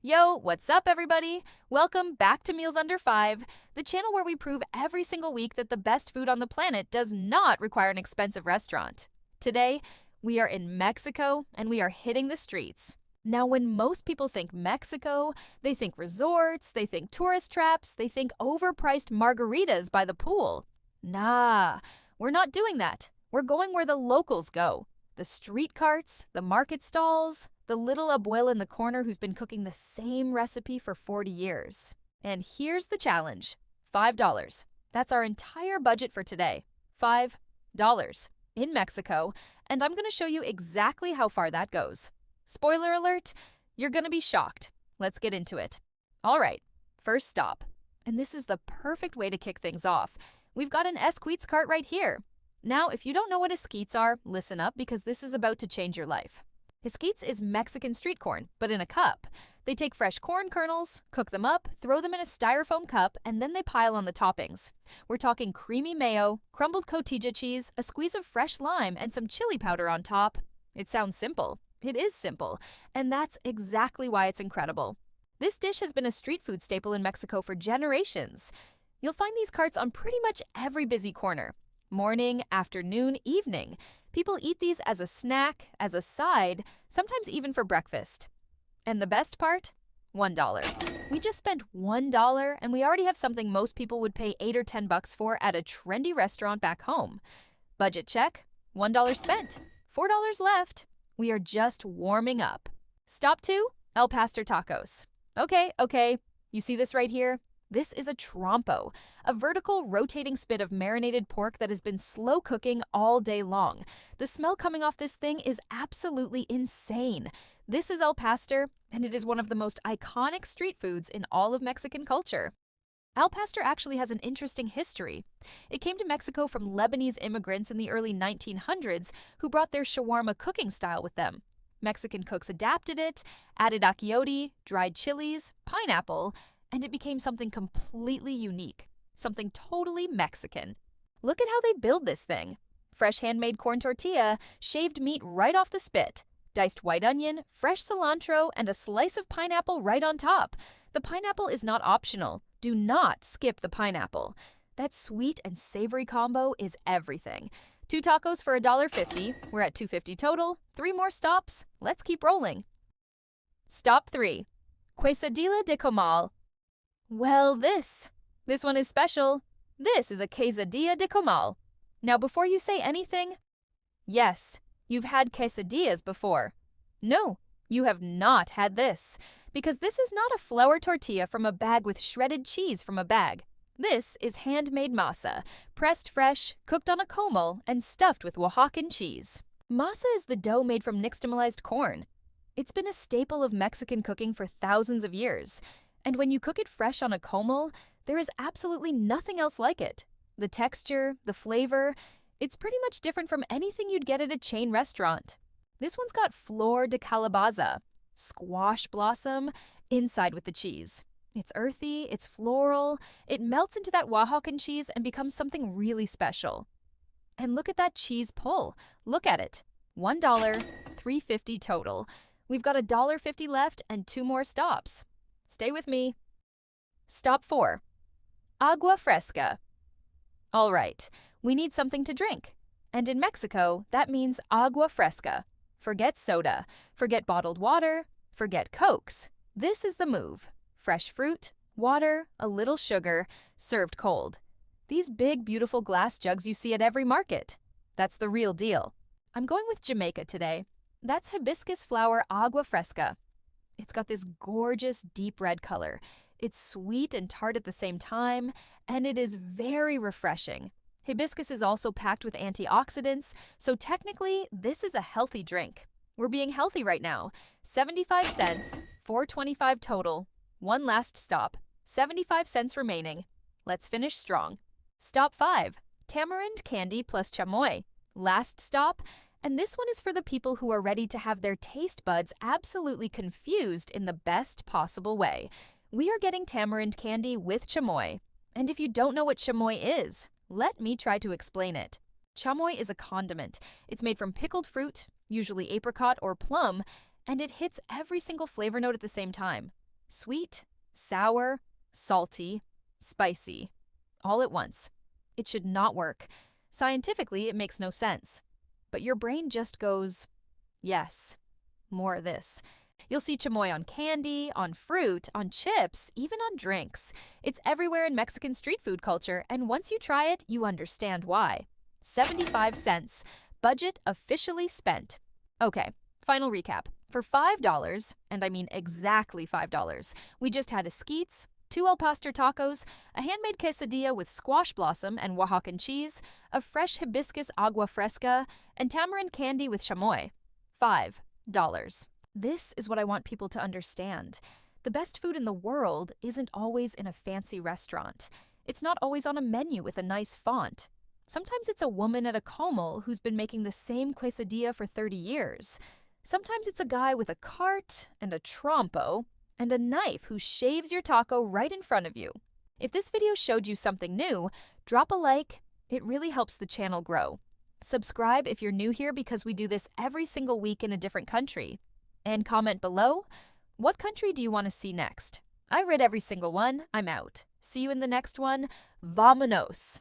Yo, what's up, everybody? Welcome back to Meals Under 5, the channel where we prove every single week that the best food on the planet does not require an expensive restaurant. Today, we are in Mexico and we are hitting the streets. Now, when most people think Mexico, they think resorts, they think tourist traps, they think overpriced margaritas by the pool. Nah, we're not doing that. We're going where the locals go. The street carts, the market stalls, the little abuela in the corner who's been cooking the same recipe for 40 years. And here's the challenge. $5. That's our entire budget for today. $5 in Mexico, and I'm going to show you exactly how far that goes. Spoiler alert, you're going to be shocked. Let's get into it. All right, first stop. And this is the perfect way to kick things off. We've got an esquites cart right here. Now, if you don't know what esquites are, listen up because this is about to change your life. Hibiscus is Mexican street corn, but in a cup. They take fresh corn kernels, cook them up, throw them in a styrofoam cup, and then they pile on the toppings. We're talking creamy mayo, crumbled cotija cheese, a squeeze of fresh lime, and some chili powder on top. It sounds simple. It is simple, and that's exactly why it's incredible. This dish has been a street food staple in Mexico for generations. You'll find these carts on pretty much every busy corner. Morning, afternoon, evening. People eat these as a snack, as a side, sometimes even for breakfast. And the best part? $1. We just spent $1 and we already have something most people would pay $8 or $10 for at a trendy restaurant back home. Budget check, $1 spent, $4 left. We are just warming up. Stop 2, El Pastor Tacos. Okay, you see this right here? This is a trompo, a vertical rotating spit of marinated pork that has been slow cooking all day long. The smell coming off this thing is absolutely insane. This is El Pastor, and it is one of the most iconic street foods in all of Mexican culture. El Pastor actually has an interesting history. It came to Mexico from Lebanese immigrants in the early 1900s who brought their shawarma cooking style with them. Mexican cooks adapted it, added achiote, dried chilies, pineapple, and it became something completely unique, something totally Mexican. Look at how they build this thing. Fresh handmade corn tortilla, shaved meat right off the spit, diced white onion, fresh cilantro, and a slice of pineapple right on top. The pineapple is not optional. Do not skip the pineapple. That sweet and savory combo is everything. 2 tacos for $1.50. We're at $2.50 total. 3 more stops. Let's keep rolling. Stop 3. Quesadilla de comal. Well, this one is special. This is a quesadilla de comal. Now, before you say anything, yes, you've had quesadillas before. No, you have not had this, because this is not a flour tortilla from a bag with shredded cheese from a bag. This is handmade masa, pressed fresh, cooked on a comal, and stuffed with Oaxacan cheese. Masa is the dough made from nixtamalized corn. It's been a staple of Mexican cooking for thousands of years. And when you cook it fresh on a comal, there is absolutely nothing else like it. The texture, the flavor, it's pretty much different from anything you'd get at a chain restaurant. This one's got flor de calabaza, squash blossom, inside with the cheese. It's earthy, it's floral, it melts into that Oaxacan cheese and becomes something really special. And look at that cheese pull. Look at it. $1, $3.50 total. We've got $1.50 left and 2 more stops. Stay with me. Stop 4. Agua Fresca. All right, we need something to drink. And in Mexico, that means agua fresca. Forget soda, forget bottled water, forget Cokes. This is the move. Fresh fruit, water, a little sugar, served cold. These big, beautiful glass jugs you see at every market. That's the real deal. I'm going with Jamaica today. That's hibiscus flower agua fresca. It's got this gorgeous deep red color. It's sweet and tart at the same time, and it is very refreshing. Hibiscus is also packed with antioxidants, so technically, this is a healthy drink. We're being healthy right now. 75 cents, $4.25 total. 1 last stop, 75 cents remaining. Let's finish strong. Stop 5, tamarind candy plus chamoy. Last stop, and this one is for the people who are ready to have their taste buds absolutely confused in the best possible way. We are getting tamarind candy with chamoy. And if you don't know what chamoy is, let me try to explain it. Chamoy is a condiment. It's made from pickled fruit, usually apricot or plum, and it hits every single flavor note at the same time. Sweet, sour, salty, spicy, all at once. It should not work. Scientifically, it makes no sense. But your brain just goes, yes, more of this. You'll see chamoy on candy, on fruit, on chips, even on drinks. It's everywhere in Mexican street food culture, and once you try it, you understand why. 75 cents. Budget officially spent. Okay, final recap. For $5, and I mean exactly $5, we just had esquites, 2 al pastor tacos, a handmade quesadilla with squash blossom and Oaxacan cheese, a fresh hibiscus agua fresca, and tamarind candy with chamoy. $5. This is what I want people to understand. The best food in the world isn't always in a fancy restaurant. It's not always on a menu with a nice font. Sometimes it's a woman at a comal who's been making the same quesadilla for 30 years. Sometimes it's a guy with a cart and a trompo and a knife who shaves your taco right in front of you. If this video showed you something new, drop a like. It really helps the channel grow. Subscribe if you're new here because we do this every single week in a different country. And comment below, what country do you want to see next? I read every single one. I'm out. See you in the next one. Vamonos!